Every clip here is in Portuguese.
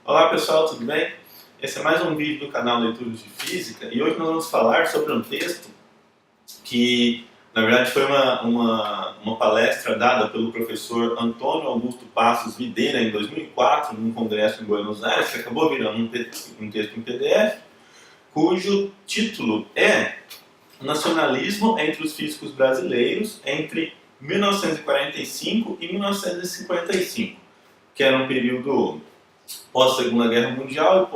Olá pessoal, tudo bem? Esse é mais um vídeo do canal Leituras de Física e hoje nós vamos falar sobre um texto que, na verdade, foi uma palestra dada pelo professor Antônio Augusto Passos Videira em 2004, num congresso em Buenos Aires, que acabou virando um texto em PDF, cujo título é Nacionalismo entre os físicos brasileiros entre 1945 e 1955, que era um período pós-Segunda Guerra Mundial e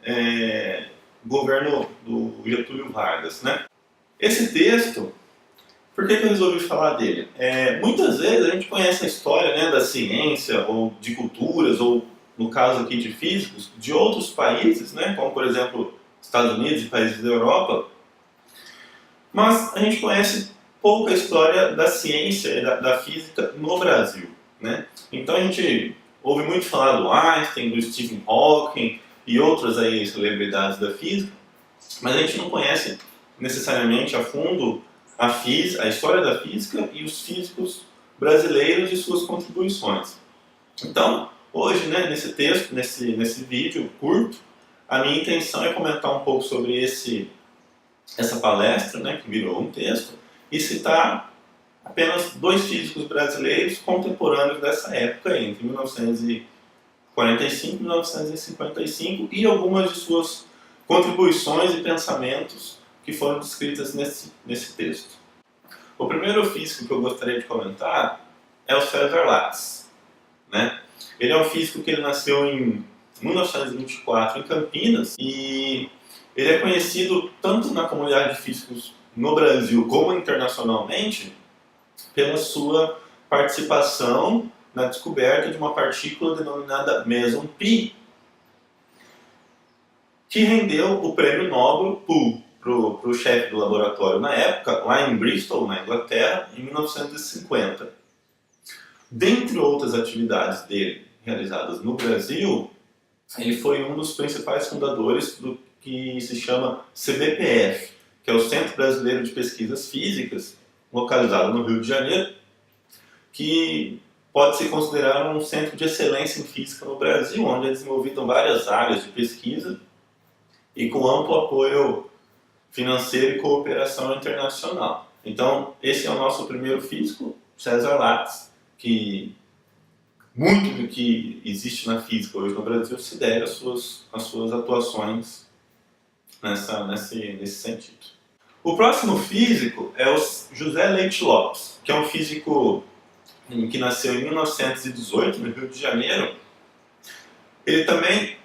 pós-governo do Getúlio Vargas, né? Esse texto, por que eu resolvi falar dele? Muitas vezes a gente conhece a história, né, da ciência, ou de culturas, ou no caso aqui de físicos, de outros países, né, como por exemplo Estados Unidos e países da Europa, mas a gente conhece pouca história da ciência e da física no Brasil, né? Então a gente ouve muito falar do Einstein, do Stephen Hawking e outras aí celebridades da física, mas a gente não conhece necessariamente a fundo a história da física e os físicos brasileiros e suas contribuições. Então, hoje, né, nesse texto, nesse vídeo curto, a minha intenção é comentar um pouco sobre essa palestra, né, que virou um texto, e citar apenas dois físicos brasileiros contemporâneos dessa época, entre 1945 e 1955, e algumas de suas contribuições e pensamentos que foram descritas nesse texto. O primeiro físico que eu gostaria de comentar é o César Lattes, né? Ele é um físico que ele nasceu em 1924 em Campinas e ele é conhecido tanto na comunidade de físicos no Brasil como internacionalmente pela sua participação na descoberta de uma partícula denominada meson pi, que rendeu o prêmio Nobel para o chefe do laboratório na época, lá em Bristol, na Inglaterra, em 1950. Dentre outras atividades dele realizadas no Brasil, ele foi um dos principais fundadores do que se chama CBPF, que é o Centro Brasileiro de Pesquisas Físicas, localizado no Rio de Janeiro, que pode se considerar um centro de excelência em física no Brasil, onde é desenvolvido várias áreas de pesquisa e com amplo apoio financeiro e cooperação internacional. Então, esse é o nosso primeiro físico, César Lattes, que muito do que existe na física hoje no Brasil se deve às suas atuações nesse sentido. O próximo físico é o José Leite Lopes, que é um físico que nasceu em 1918, no Rio de Janeiro. Ele também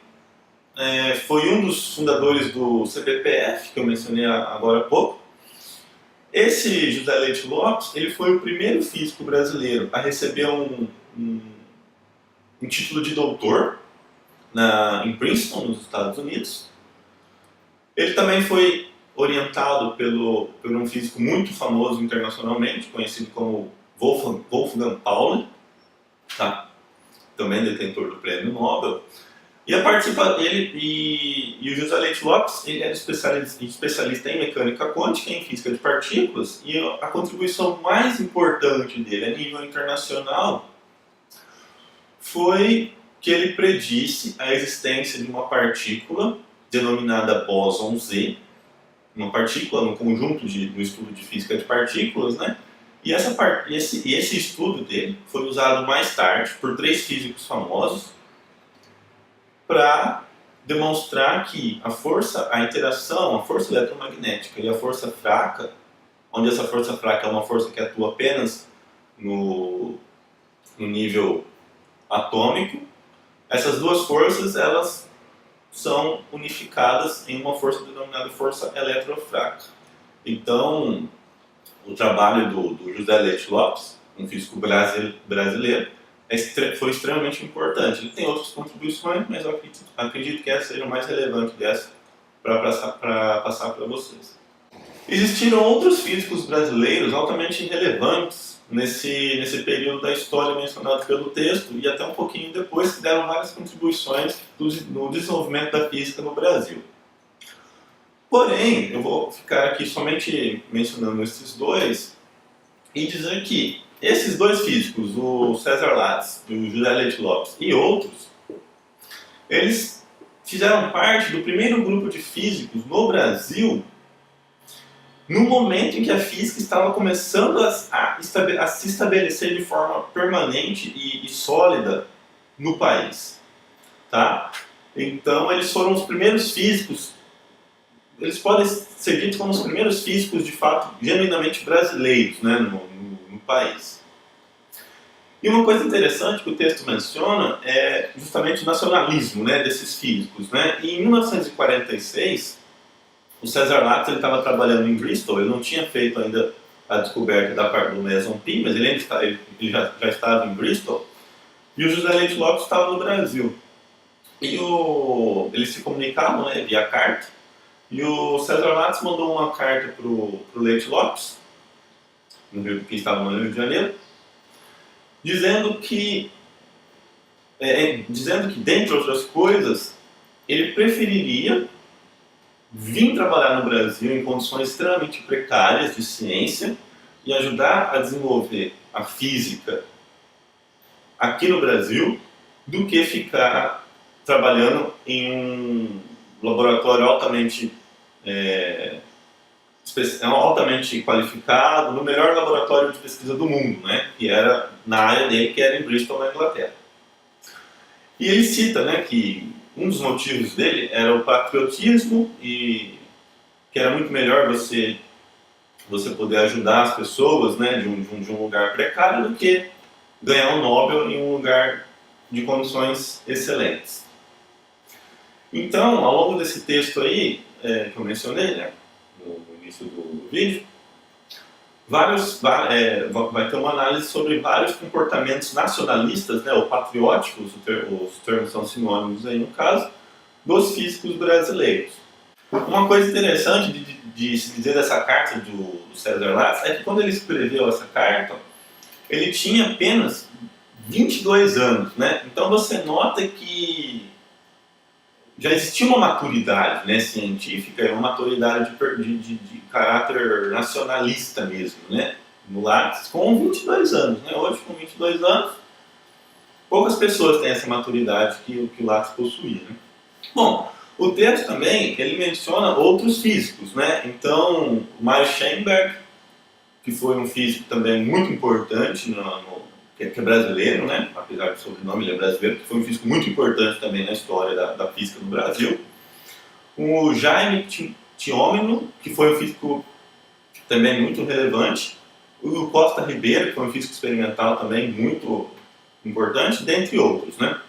foi um dos fundadores do CBPF, que eu mencionei agora há pouco. Esse José Leite Lopes, ele foi o primeiro físico brasileiro a receber um título de doutor em Princeton, nos Estados Unidos. Ele também foi orientado por um físico muito famoso internacionalmente, conhecido como Wolfgang Pauli, tá? Também detentor do prêmio Nobel. E o José Leite Lopes, ele era especialista em mecânica quântica e em física de partículas, e a contribuição mais importante dele a nível internacional foi que ele predisse a existência de uma partícula denominada bóson Z, uma partícula no conjunto do estudo de física de partículas, né? E esse estudo dele foi usado mais tarde por três físicos famosos para demonstrar que a interação, a força eletromagnética e a força fraca, onde essa força fraca é uma força que atua apenas no nível atômico, essas duas forças elas são unificadas em uma força denominada força eletrofraca. Então, o trabalho do José Leite Lopes, um físico brasileiro, foi extremamente importante. Ele tem outras contribuições, mas eu acredito que essa seja a mais relevante dessa para passar para vocês. Existiram outros físicos brasileiros altamente relevantes nesse período da história mencionado pelo texto e até um pouquinho depois, que deram várias contribuições no desenvolvimento da física no Brasil. Porém, eu vou ficar aqui somente mencionando esses dois e dizer que esses dois físicos, o César Lattes e o José Leite Lopes e outros, Eles fizeram parte do primeiro grupo de físicos no Brasil no momento em que a física estava começando a se estabelecer de forma permanente e sólida no país. Tá? Então, eles foram os primeiros físicos, eles podem ser ditos como os primeiros físicos, de fato, genuinamente brasileiros, né, no país. E uma coisa interessante que o texto menciona é justamente o nacionalismo, né, desses físicos. Né? E em 1946, o Cesar Lattes estava trabalhando em Bristol, ele não tinha feito ainda a descoberta da parte do meson pi, mas ele já estava em Bristol, e o José Leite Lopes estava no Brasil. E eles se comunicavam, né, via carta, e o Cesar Lattes mandou uma carta para o Leite Lopes, que estava no Rio de Janeiro, dizendo que, dentre outras coisas, ele preferiria vir trabalhar no Brasil em condições extremamente precárias de ciência e ajudar a desenvolver a física aqui no Brasil do que ficar trabalhando em um laboratório altamente qualificado, no melhor laboratório de pesquisa do mundo, né, que era na área dele, que era em Bristol, na Inglaterra. E ele cita, né, que um dos motivos dele era o patriotismo e que era muito melhor você poder ajudar as pessoas, né, de um lugar precário do que ganhar um Nobel em um lugar de condições excelentes. Então, ao longo desse texto aí, que eu mencionei, né, no início do vídeo, vai ter uma análise sobre vários comportamentos nacionalistas, né, ou patrióticos, os termos são sinônimos aí no caso, dos físicos brasileiros. Uma coisa interessante de se dizer dessa carta do Cesar Lattes é que quando ele escreveu essa carta, ele tinha apenas 22 anos, né? Então você nota que já existia uma maturidade, né, científica, uma maturidade de caráter nacionalista mesmo, né, no Lattes, com 22 anos. Né? Hoje, com 22 anos, poucas pessoas têm essa maturidade que o Lattes possuía. Né? Bom, o texto também, ele menciona outros físicos, né? Então, o Mario Schellenberg, que foi um físico também muito importante, que é brasileiro, né? Apesar do sobrenome, ele é brasileiro, que foi um físico muito importante também na história da física no Brasil. O Jaime Thiômeno, que foi um físico também muito relevante. O Costa Ribeiro, que foi um físico experimental também muito importante, dentre outros, né?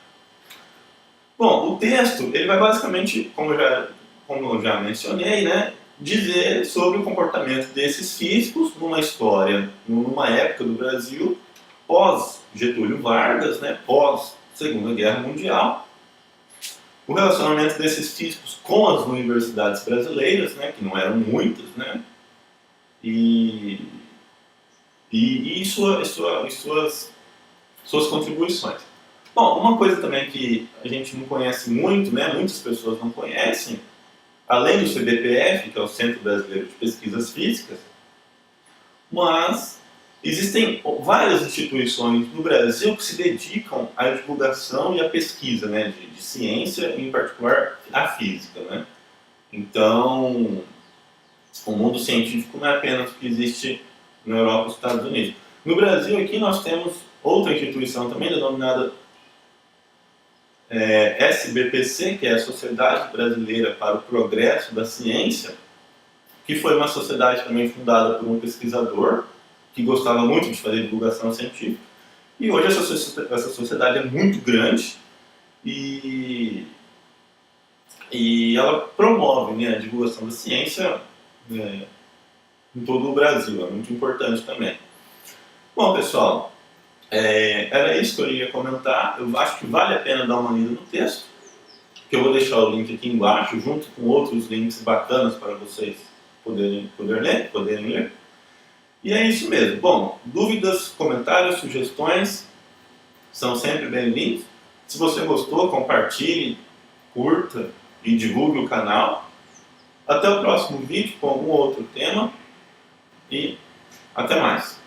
Bom, o texto, ele vai basicamente, como eu já mencionei, né, dizer sobre o comportamento desses físicos numa história, numa época do Brasil, pós Getúlio Vargas, né, pós Segunda Guerra Mundial, o relacionamento desses físicos com as universidades brasileiras, né, que não eram muitas, né, e suas contribuições. Bom, uma coisa também que a gente não conhece muito, né, muitas pessoas não conhecem, além do CBPF, que é o Centro Brasileiro de Pesquisas Físicas, mas existem várias instituições no Brasil que se dedicam à divulgação e à pesquisa, né, de ciência, em particular a física. Né? Então, o mundo científico não é apenas o que existe na Europa e nos Estados Unidos. No Brasil, aqui nós temos outra instituição também, denominada SBPC, que é a Sociedade Brasileira para o Progresso da Ciência, que foi uma sociedade também fundada por um pesquisador que gostava muito de fazer divulgação científica. E hoje essa sociedade é muito grande e ela promove, né, a divulgação da ciência em todo o Brasil, é muito importante também. Bom, pessoal, era isso que eu ia comentar. Eu acho que vale a pena dar uma lida no texto, que eu vou deixar o link aqui embaixo, junto com outros links bacanas para vocês poderem ler. E é isso mesmo. Bom, dúvidas, comentários, sugestões são sempre bem-vindos. Se você gostou, compartilhe, curta e divulgue o canal. Até o próximo vídeo com algum outro tema e até mais.